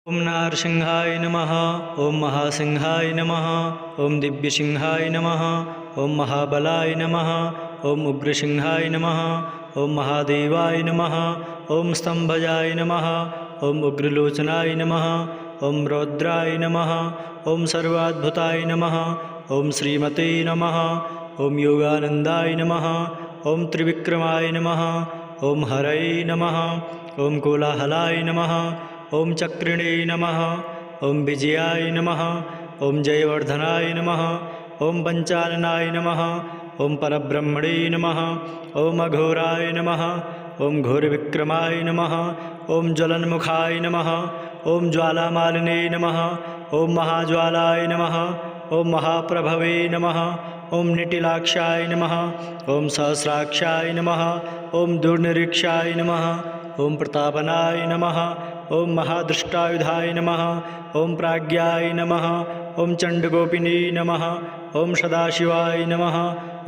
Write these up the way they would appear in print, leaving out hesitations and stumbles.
ओम नारसिंहाय नमः। ओम महासिंहाय नमः। ओम दिव्यसिंहाय नमः। ओम महाबलाय नमः। ओम उग्रसिंहाय नमः। ओम महादेवाय नमः। ओम स्तंभजाय नमः। ओम उग्रलोचनाय नमः। ओम रौद्राय नमः। ओम सर्वाद्भुताय नमः। ओम श्रीमते नमः। ओम योगानंदाय नमः। ओम त्रिविक्रमाय नमः। ओम हरये नमः। ओम कोलाहलाय नमः। ओम चक्रिणे नमः। ओम विजयाय नमः। ओम जयवर्धनाय नमः। ओम पंचाननाय नमः। ओम परब्रह्मणे नमः। ओम अघोराय नमः। ओम घोरविक्रमाय नमः। ओम ज्वलन्मुखाय नमः। ओम ज्वालामालिने नमः। ओम महाज्वालाय नमः। ओम महाप्रभवे नमः। ओम निटिलाक्षाय नमः। ओम सहस्राक्षाय नमः। ओम दुर्निरीक्षाय नमः। ओम प्रतापनाय नमः। ओम महादृष्टायुधाय नमः। ओम प्राज्ञाय नमः। ओम चंडगोपिनी नमः। ओम सदाशिवाय नमः।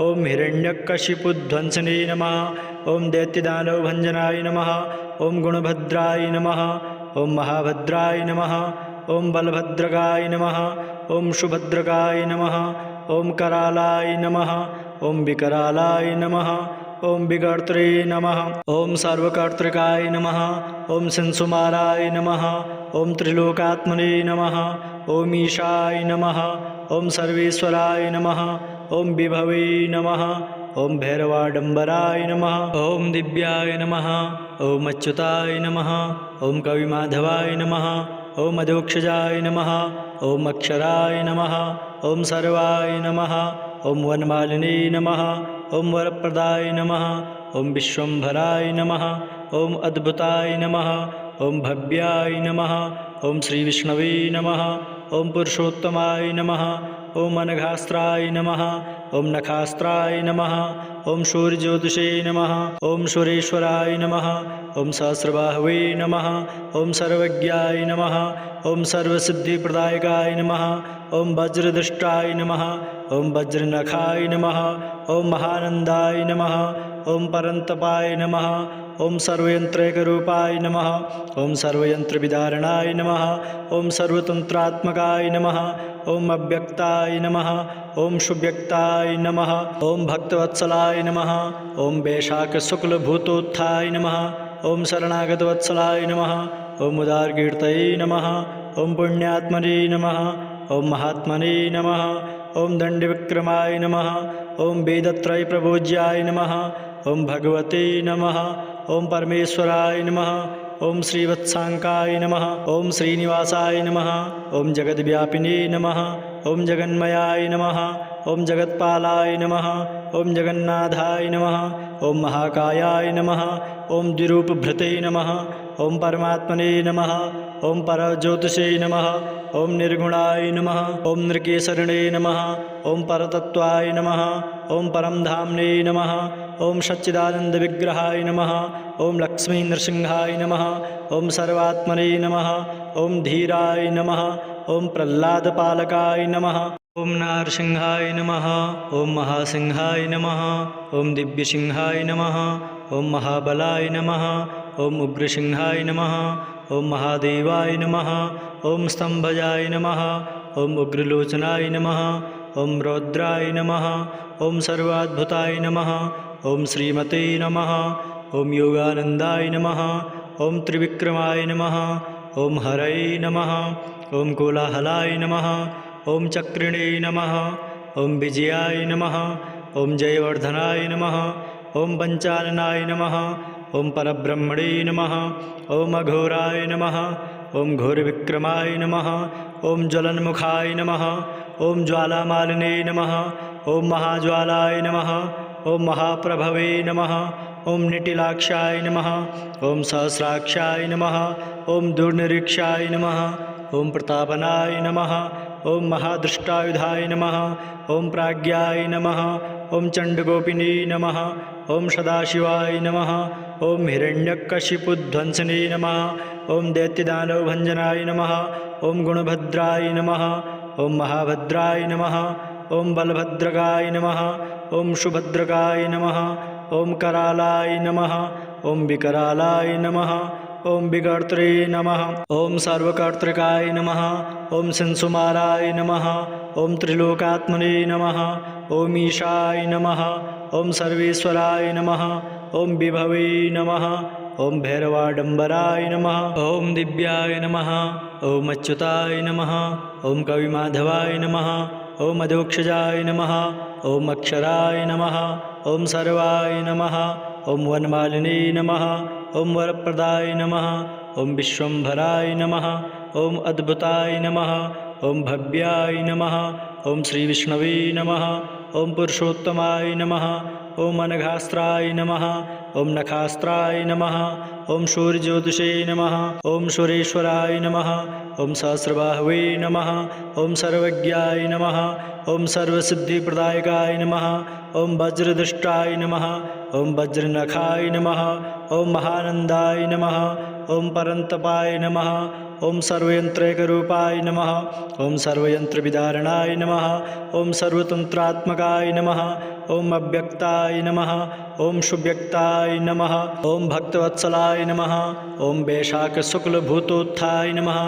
ओम हिरण्यकशिपुध्वंसने नमः। ओम दैत्यदानवभंजनाय नमः। ओम गुणभद्राय नमः। ओम महाभद्राय नमः। ओम बलभद्रकाय नमः। ओम सुभद्रकाय नमः। ओम करालाय नमः। ओम विकरालाय नमः। ओम विकर्त्रे नमः। ओम सर्वकर्तृकाय नमः। ओम संसुमाराय नमः। ओम त्रिलोकात्मने नमः। ओम ईशाय नमः। ओम सर्वेश्वराय नमः। ओम विभवे नमः। ओम भैरवाडंबराय नमः। ओम दिव्याय नमः। ओम अच्युताय नमः। ओम कविमाधवाय नमः। ओम अधोक्षजाय नमः। ओम अक्षराय नमः। ओम सर्वाय नमः। ओम वनमालिने नमः। ओम वरप्रदाय नमः। ओम विश्वम्भराय नमः। ओम अद्भुताय नमः। ओम भव्याय नमः। ओम श्री विष्णवे नमः। ओम पुरुषोत्तमाय नमः। ओम अनघास्त्राय नमः। ओम नखास्त्राय नमः। ओम सूर्यज्योतिषे नमः। ओम सुरेश्वराय नमः। ओम सहस्रबाहवे नमः। ओम सर्वज्ञाय नमः। ओम सर्वसिद्धिप्रदायकाय नमः। ओम वज्रदृष्टाय नमः। ओम वज्रनखाय नमः। ओम महानंदाय नमः। ओम परंतपाय नमः। ओम सर्वयंत्रैकरूपाय नमः। ओम सर्वयंत्रविदारणाय नमः। ओम सर्वतंत्रात्मकाय नमः। ओम अव्यक्ताय नमः। ओम सुव्यक्ताय नमः। ओम भक्तवत्सलाय नमः। ओम वैशाखशुक्लभूतोत्थाय नमः। ओम शरणागतवत्सलाय नमः। ओम उदारकीर्तये नमः। ओम पुण्यात्मने नमः। ओम महात्मने नमः। ओम दंडविक्रमाय नमः। ओम वेदत्रयप्रभोज्याय नमः। ओम भगवते नमः। ओम परमेश्वराय नमः। ओम श्रीवत्सांकाय नमः। ओम श्रीनिवासाय नमः। ओम जगद्व्यापिने नमः। ओम जगन्मयाय नमः। ओम जगत्पालाय नमः। ओम जगन्नाथाय नमः। ओम महाकायाय नमः। ओम द्विरूपभृते नमः। ओम परमात्मने नमः। ओम परज्योतिषे नमः। ओम निर्गुणाय नमः। ओम नृकेसरिणे नमः। ओम परतत्वाय नमः। ओम परमधाम्ने नमः। ओम सच्चिदानन्दविग्रहाय नमः। ओम लक्ष्मी नृसिंहाय नमः। ओम सर्वात्मने नमः। ओम धीराय नमः। ओम प्रह्लादपालकाय नमः। ओम नारसिंहाय नमः। ओम महासिंहाय नमः। ओम दिव्यसिंहाय नमः। ओम महाबलाय नमः। ओम उग्रसिंहाय नमः। ओम महादेवाय नमः। ओम स्तंभजाय नमः। ओम उग्रलोचनाय नमः। ओम रौद्राय नमः। ओम सर्वाद्भुताय नमः। ओम श्रीमते नमः। ओम योगानंदाय नमः। ओम त्रिविक्रमाय नमः। ओम हरये नमः। ओम कोलाहलाय नमः। ओम चक्रिणे नमः। ओम विजयाय नमः। ओम जयवर्धनाय नमः। ओम पंचाननाय नमः। ओम परब्रह्मणे नमः। ओम अघोराय नमः। ओम घोरविक्रमाय नमः। ओम ज्वलन्मुखाय नमः। ओम ज्वालामालिने नमः। ओम महाज्वालाय नमः। ओम महाप्रभवे नमः। ओम निटिलाक्षाय नमः। ओम सहस्राक्षाय नमः। ओम दुर्निरीक्षाय नमः। ओम प्रतापनाय नमः। ओम महादृष्टायुधाय नमः। ओम प्राज्ञाय नमः। ओम चंडगोपिनी नमः। ओम सदाशिवाय नमः। ओम हिरण्यकशिपुध्वंसने नमः। ओम दैत्यदानवभंजनाय नमः। ओम गुणभद्राय नमः। ओम महाभद्राय नमः। ओम बलभद्रकाय नमः। ओम सुभद्रकाय नमः। ओम करालाय नमः। ओम विकरालाय नमः। ॐ विकर्त्रे नमः ॐ सर्वकर्तृकाय नमः ॐ संसुमाराय नमः ॐ त्रिलोकात्मने नमः ॐ ईशाय नमः ॐ सर्वेश्वराय नमः ॐ विभवे नमः ॐ भैरवाडम्बराय नमः ॐ दिव्याय नमः ॐ अच्युताय नमः ॐ कविमाधवाय नमः ॐ अधोक्षजाय नमः ॐ अक्षराय नमः ॐ सर्वाय नमः ॐ वनमालिने नमः ॐ वरप्रदाय नमः ॐ विश्वम्भराय नमः ॐ अद्भुताय नमः ॐ भव्याय नमः ॐ श्रीविष्णवे नमः ॐ पुरुषोत्तमाय नमः ॐ अनघास्त्राय नमः ॐ नखास्त्राय नमः ॐ सूर्यज्योतिषे नमः ॐ सुरेश्वराय नमः ॐ सहस्रबाहवे नमः ॐ सर्वज्ञाय नमः ॐ सर्वसिद्धिप्रदायकाय नमः ॐ वज्रदृष्टाय नमः ॐ वज्रनखाय नमः ॐ महानन्दाय नमः ॐ परन्तपाय नमः ॐ सर्वयन्त्रैकरूपाय नमः ॐ सर्वयन्त्रविदारणाय नमः ॐ सर्वतन्त्रात्मकाय नमः ॐ अव्यक्ताय नमः ॐ सुव्यक्ताय नमः ॐ भक्तवत्सलाय नमः ॐ वैशाखशुक्लभूतोत्थाय नमः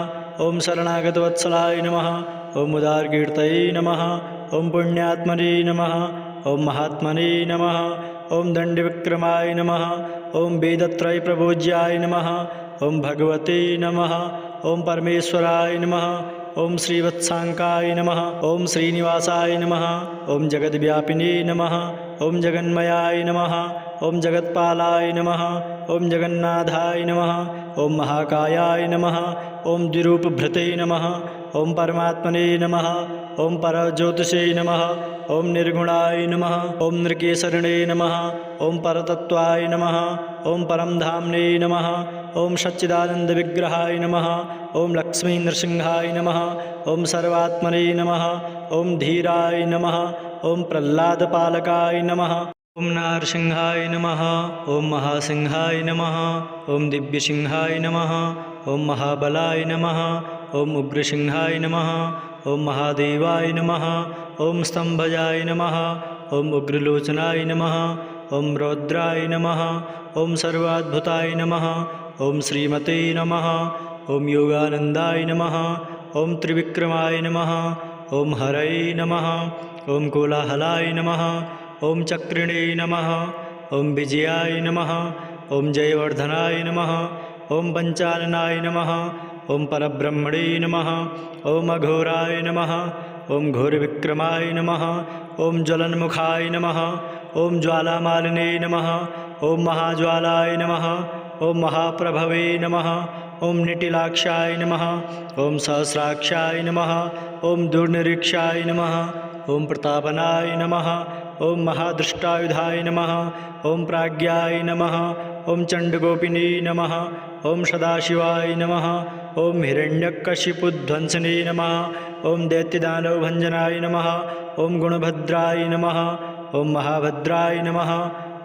ॐ शरणागतवत्सलाय नमः ॐ उदारकीर्तये नमः ॐ पुण्यात्मने नमः ॐ महात्मने नमः ॐ दण्डविक्रमाय नमः ॐ वेदत्रयप्रभोज्याय नमः ॐ भगवते नमः ॐ परमेश्वराय नमः ॐ श्रीवत्साङ्काय नमः ॐ श्रीनिवासाय नमः ॐ जगद्व्यापिने नमः ॐ जगन्मयाय नमः ॐ जगत्पालाय नमः ॐ जगन्नाथाय नमः ॐ महाकायाय नमः ॐ द्विरूपभृते नमः ॐ परमात्मने नमः ॐ परज्योतिषे नमः ॐ निर्गुणाय नमः ॐ नृकेसरिणे नमः ॐ परतत्त्वाय नमः ॐ परमधाम्ने नमः ॐ सच्चिदानन्दविग्रहाय नमः ॐ लक्ष्मीनृसिंहाय नमः ॐ सर्वात्मने नमः ॐ धीराय नमः ॐ प्रह्लादपालकाय नमः ॐ नारसिंहाय नमः ॐ महासिंहाय नमः ॐ दिव्यसिंहाय नमः ॐ महाबलाय नमः ॐ उग्रसिंहाय नमः ॐ महादेवाय नमः ॐ स्तम्भजाय नमः ॐ उग्रलोचनाय नमः ॐ रौद्राय नमः ॐ सर्वाद्भुताय नमः ॐ श्रीमते नमः ॐ योगानन्दाय नमः ॐ त्रिविक्रमाय नमः ॐ हरये नमः ॐ कोलाहलाय नमः ॐ चक्रिणे नमः ॐ विजयाय नमः ॐ जयवर्धनाय नमः ॐ पञ्चाननाय नमः ॐ परब्रह्मणे नमः ॐ अघोराय नमः ॐ घोरविक्रमाय नमः ॐ ज्वलन्मुखाय नमः ॐ ज्वालामालिने नमः ॐ महाज्वालाय नमः ॐ महाप्रभवे नमः ॐ निटिलाक्षाय नमः ॐ सहस्राक्षाय नमः ॐ दुर्निरीक्षाय नमः ॐ प्रतापनाय नमः ॐ महादृष्टायुधाय नमः ॐ प्राज्ञाय नमः ॐ चण्डगोपिने नमः ॐ सदाशिवाय नमः ॐ हिरण्यकशिपुध्वंसने नमः ॐ दैत्यदानवभञ्जनाय नमः ॐ गुणभद्राय नमः ॐ महाभद्राय नमः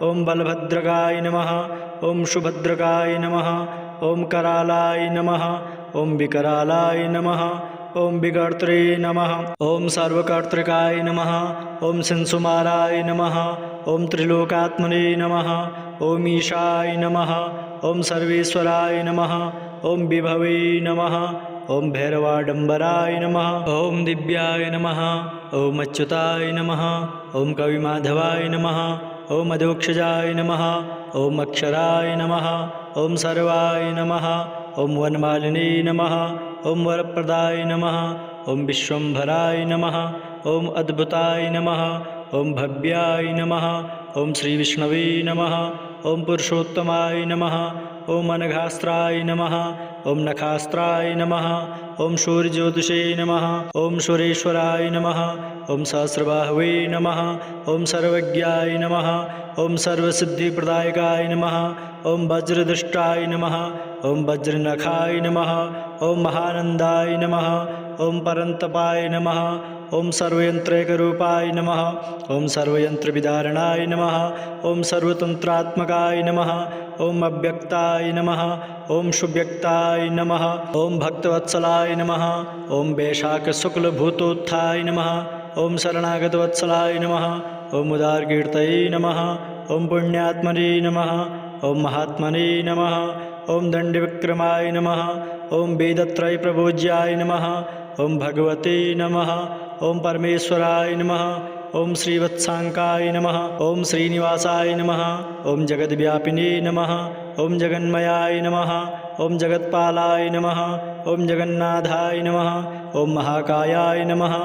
ॐ बलभद्रकाय नमः ॐ सुभद्रकाय नमः ॐ करालाय नमः ॐ विकरालाय नमः ॐ विकर्त्रे नमः ॐ सर्वकर्तृकाय नमः ॐ संसुमाराय नमः ॐ त्रिलोकात्मने नमः ॐ ईशाय नमः ॐ सर्वेश्वराय नमः ॐ विभवे नमः ॐ भैरवाडम्बराय नमः ॐ दिव्याय नमः ॐ अच्युताय नमः ॐ कविमाधवाय नमः ॐ अधोक्षजाय नमः ॐ अक्षराय नमः ॐ सर्वाय नमः ॐ वनमालिने नमः ॐ वरप्रदाय नमः ॐ विश्वम्भराय नमः ॐ अद्भुताय नमः ॐ भव्याय नमः ॐ श्रीविष्णवे नमः ॐ पुरुषोत्तमाय नमः ॐ अनघास्त्राय नमः ॐ नखास्त्राय नमः ॐ सूर्यज्योतिषे नमः ॐ सुरेश्वराय नमः ॐ सहस्रबाहवे नमः ॐ सर्वज्ञाय नमः ॐ सर्वसिद्धिप्रदायकाय नमः ॐ वज्रदृष्टाय नमः ॐ वज्रनखाय नमः ॐ महानन्दाय नमः ॐ परन्तपाय नमः ॐ सर्वयन्त्रैकरूपाय नमः ॐ सर्वयन्त्रविदारणाय नमः ॐ सर्वतन्त्रात्मकाय नमः ॐ अव्यक्ताय नमः ॐ सुव्यक्ताय नमः ॐ भक्तवत्सलाय नमः ॐ वैशाखशुक्लभूतोत्थाय नमः ॐ शरणागतवत्सलाय नमः ॐ उदारकीर्तये नमः ॐ पुण्यात्मने नमः ॐ महात्मने नमः ॐ दण्डविक्रमाय नमः ॐ वेदत्रयप्रभोज्याय नमः ॐ भगवते नमः ॐ परमेश्वराय नमः ॐ श्रीवत्साङ्काय नमः ॐ श्रीनिवासाय नमः ॐ जगद्व्यापिने नमः ॐ जगन्मयाय नमः ॐ जगत्पालाय नमः ॐ जगन्नाथाय नमः ॐ महाकायाय नमः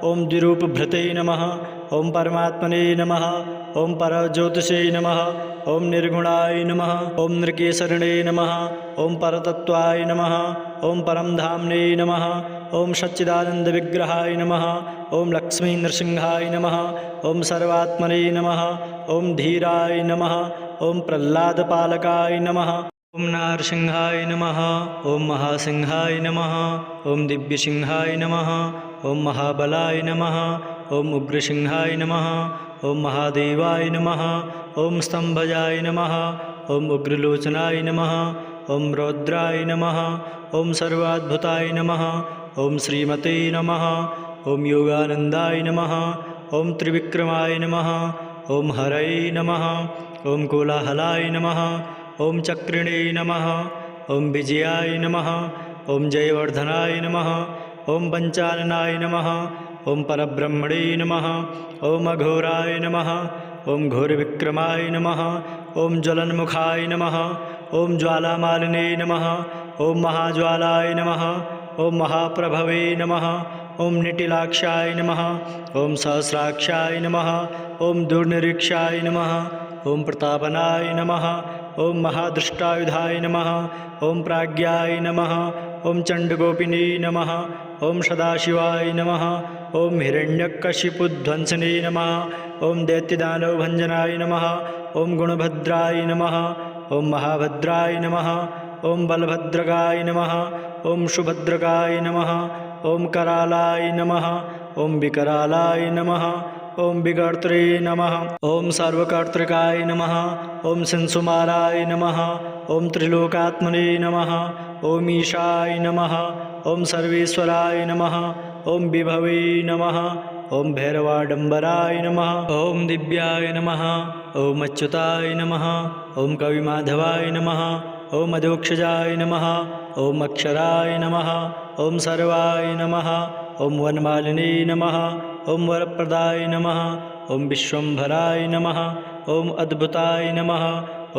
ॐ द्विरूपभृते नमः ॐ परमात्मने नमः ॐ परज्योतिषे नमः ॐ निर्गुणाय नमः ॐ नृकेसरिणे नमः ॐ परतत्त्वाय नमः ॐ परमधाम्ने नमः ॐ सच्चिदानन्दविग्रहाय नमः ॐ लक्ष्मीनृसिंहाय नमः ॐ सर्वात्मने नमः ॐ धीराय नमः ॐ प्रह्लादपालकाय नमः ॐ नारसिंहाय नमः ॐ महासिंहाय नमः ॐ दिव्यसिंहाय नमः ॐ महाबलाय नमः ॐ उग्रसिंहाय नमः ॐ महादेवाय नमः ॐ स्तम्भजाय नमः ॐ उग्रलोचनाय नमः ॐ रौद्राय नमः ॐ सर्वाद्भुताय नमः ॐ श्रीमते नमः ॐ योगानन्दाय नमः ॐ त्रिविक्रमाय नमः ॐ हरये नमः ॐ कोलाहलाय नमः ॐ चक्रिणे नमः ॐ विजयाय नमः ॐ जयवर्धनाय नमः ॐ पञ्चाननाय नमः ॐ परब्रह्मणे नमः ॐ अघोराय नमः ॐ घोरविक्रमाय नमः ॐ ज्वलन्मुखाय नमः ॐ ज्वालामालिने नमः ॐ महाज्वालाय नमः ॐ महाप्रभवे नमः ॐ निटिलाक्षाय नमः ॐ सहस्राक्षाय नमः ॐ दुर्निरीक्षाय नमः ॐ प्रतापनाय नमः ॐ महादृष्टायुधाय नमः ॐ प्राज्ञाय नमः ॐ चण्डगोपिने नमः ॐ सदाशिवाय नमः ॐ हिरण्यकशिपुध्वंसने नमः ॐ दैत्यदानवभञ्जनाय नमः ॐ गुणभद्राय नमः ॐ महाभद्राय नमः ॐ बलभद्रकाय नमः ॐ सुभद्रकाय नमः ॐ करालाय नमः ॐ विकरालाय नमः ॐ विकर्त्रे नमः ॐ सर्वकर्तृकाय नमः ॐ संसुमाराय नमः ॐ त्रिलोकात्मने नमः ॐ ईशाय नमः ॐ सर्वेश्वराय नमः ॐ विभवे नमः ॐ भैरवाडम्बराय नमः ॐ दिव्याय नमः ॐ अच्युताय नमः ॐ कविमाधवाय नमः ॐ अधोक्षजाय नमः ॐ अक्षराय नमः ॐ सर्वाय नमः ॐ वनमालिने नमः ॐ वरप्रदाय नमः ॐ विश्वम्भराय नमः ॐ अद्भुताय नमः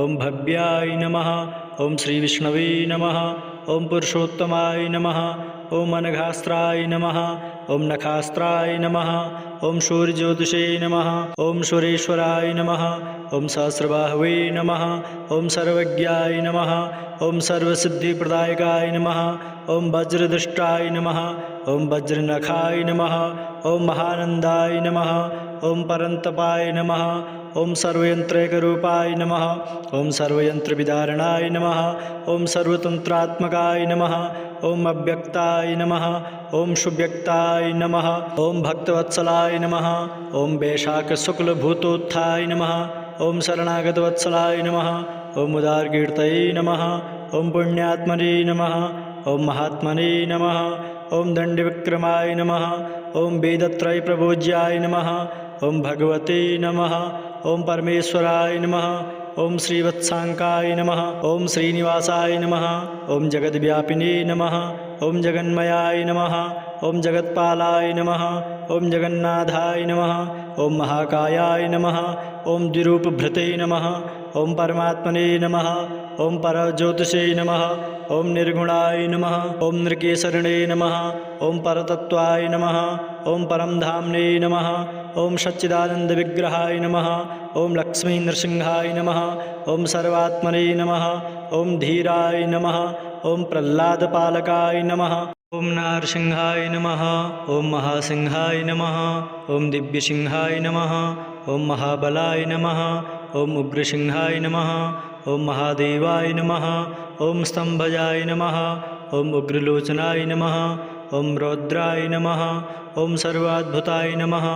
ॐ भव्याय नमः ॐ श्रीविष्णवे नमः ॐ पुरुषोत्तमाय नमः ॐ अनघास्त्राय नमः ॐ नखास्त्राय नमः ॐ सूर्यज्योतिषे नमः ॐ सुरेश्वराय नमः ॐ सहस्रबाहवे नमः ॐ सर्वज्ञाय नमः ॐ सर्वसिद्धिप्रदायकाय नमः ॐ वज्रदृष्टाय नमः ॐ वज्रनखाय नमः ॐ महानन्दाय नमः ॐ परन्तपाय नमः ॐ सर्वयन्त्रैकरूपाय नमः ॐ सर्वयन्त्रविदारणाय नमः ॐ सर्वतन्त्रात्मकाय नमः ॐ अव्यक्ताय नमः ॐ सुव्यक्ताय नमः ॐ भक्तवत्सलाय नमः ॐ वैशाखशुक्लभूतोत्थाय नमः ॐ शरणागतवत्सलाय नमः ॐ उदारकीर्तये नमः ॐ पुण्यात्मने नमः ॐ महात्मने नमः ॐ दण्डविक्रमाय नमः ॐ वेदत्रयप्रभोज्याय नमः ॐ भगवते नमः ॐ परमेश्वराय नमः ॐ श्रीवत्साङ्काय नमः ॐ श्रीनिवासाय नमः ॐ जगद्व्यापिने नमः ॐ जगन्मयाय नमः ॐ जगत्पालाय नमः ॐ जगन्नाथाय नमः ॐ महाकायाय नमः ॐ द्विरूपभृते नमः ॐ परमात्मने नमः ॐ परज्योतिषे नमः ॐ निर्गुणाय नमः ॐ नृकेसरिणे नमः ॐ परतत्त्वाय नमः ॐ परमधाम्ने नमः ॐ सच्चिदानन्दविग्रहाय नमः ॐ लक्ष्मीनृसिंहाय नमः ॐ सर्वात्मने नमः ॐ धीराय नमः ॐ प्रह्लादपालकाय नमः ॐ नारसिंहाय नमः ॐ महासिंहाय नमः ॐ दिव्यसिंहाय नमः ॐ महाबलाय नमः ॐ उग्रसिंहाय नमः ॐ महादेवाय नमः ॐ स्तम्भजाय नमः ॐ उग्रलोचनाय नमः ॐ रौद्राय नमः ॐ सर्वाद्भुताय नमः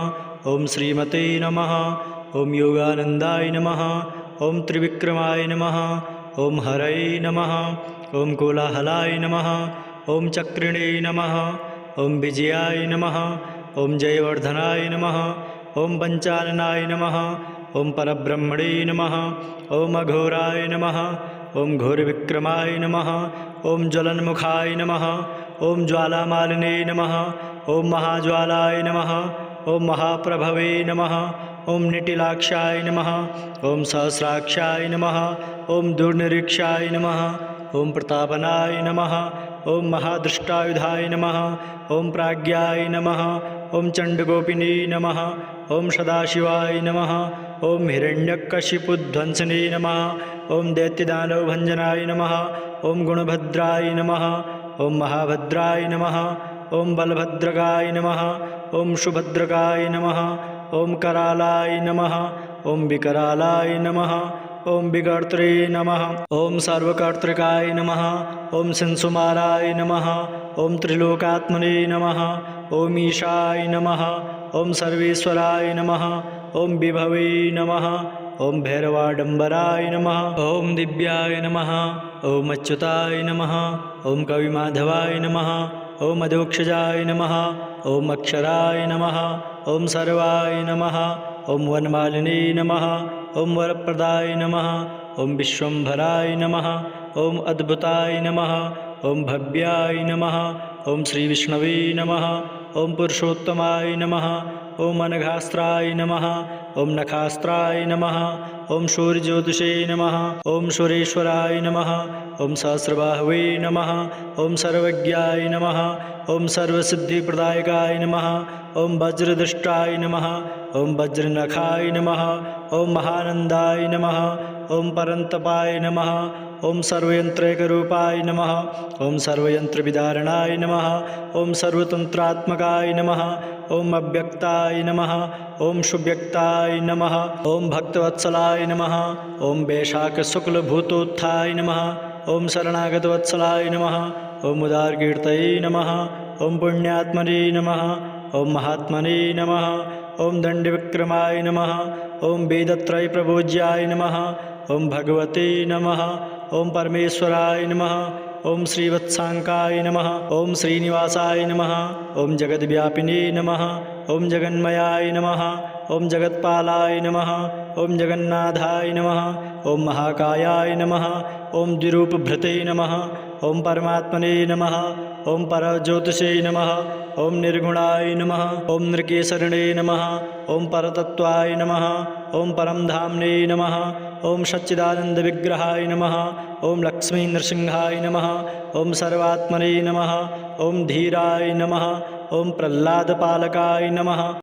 ॐ श्रीमते नमः ॐ योगानन्दाय नमः ॐ त्रिविक्रमाय नमः ॐ हरये नमः ॐ कोलाहलाय नमः ॐ चक्रिणे नमः ॐ विजयाय नमः ॐ जयवर्धनाय नमः ॐ पञ्चाननाय नमः ॐ परब्रह्मणे नमः ॐ अघोराय नमः ॐ घोरविक्रमाय नमः ॐ ज्वलन्मुखाय नमः ॐ ज्वालामालिने नमः ॐ महाज्वालाय नमः ॐ महाप्रभवे नमः ॐ निटिलाक्षाय नमः ॐ सहस्राक्षाय नमः ॐ दुर्निरीक्षाय नमः ॐ प्रतापनाय नमः ॐ महादृष्टायुधाय नमः ॐ प्राज्ञाय नमः ॐ चण्डगोपिनी नमः ॐ सदाशिवाय नमः ॐ हिरण्यकशिपुध्वंसने नमः ॐ दैत्यदानवभञ्जनाय नमः ॐ गुणभद्राय नमः ॐ महाभद्राय नमः ॐ बलभद्रकाय नमः ॐ सुभद्रकाय नमः ॐ करालाय नमः ॐ विकरालाय नमः ॐ विकर्त्रे नमः ॐ सर्वकर्तृकाय नमः ॐ संसुमाराय नमः ॐ त्रिलोकात्मने नमः ॐ ईशाय नमः ॐ सर्वेश्वराय नमः ॐ विभवे नमः ॐ भैरवाडम्बराय नमः ॐ दिव्याय नमः ॐ अच्युताय नमः ॐ कविमाधवाय नमः ॐ अधोक्षजाय नमः ॐ अक्षराय नमः ॐ सर्वाय नमः ॐ वनमालिने नमः ॐ वरप्रदाय नमः ॐ विश्वम्भराय नमः ॐ अद्भुताय नमः ॐ भव्याय नमः ॐ श्रीविष्णवे नमः ॐ पुरुषोत्तमाय नमः ॐ अनघास्त्राय नमः ॐ नखास्त्राय नमः ॐ सूर्यज्योतिषे नमः ॐ सुरेश्वराय नमः ॐ सहस्रबाहवे नमः ॐ सर्वज्ञाय नमः ॐ सर्वसिद्धिप्रदायकाय नमः ॐ वज्रदृष्टाय नमः ॐ वज्रनखाय नमः ॐ महानन्दाय नमः ॐ परन्तपाय नमः ॐ सर्वयन्त्रैकरूपाय नमः ॐ सर्वयन्त्रविदारणाय नमः ॐ सर्वतन्त्रात्मकाय नमः ॐ अव्यक्ताय नमः ॐ सुव्यक्ताय नमः ॐ भक्तवत्सलाय नमः ॐ वैशाखशुक्लभूतोत्थाय नमः ॐ शरणागतवत्सलाय नमः ॐ उदारकीर्तये नमः ॐ पुण्यात्मने नमः ॐ महात्मने नमः ॐ दण्डविक्रमाय नमः ॐ वेदत्रयप्रभोज्याय नमः ॐ भगवते नमः ॐ परमेश्वराय नमः ॐ श्रीवत्साङ्काय नमः ॐ श्रीनिवासाय नमः ॐ जगद्व्यापिने नमः ॐ जगन्मयाय नमः ॐ जगत्पालाय नमः ॐ जगन्नाथाय नमः ॐ महाकायाय नमः ॐ द्विरूपभृते नमः ॐ परमात्मने नमः ॐ परज्योतिषे नमः ॐ निर्गुणाय नमः ॐ नृकेसरिणे नमः ॐ परतत्त्वाय नमः ॐ परमधाम्ने नमः ॐ सच्चिदानन्दविग्रहाय नमः ॐ लक्ष्मीनृसिंहाय नमः ॐ सर्वात्मने नमः ॐ धीराय नमः ॐ प्रह्लादपालकाय नमः।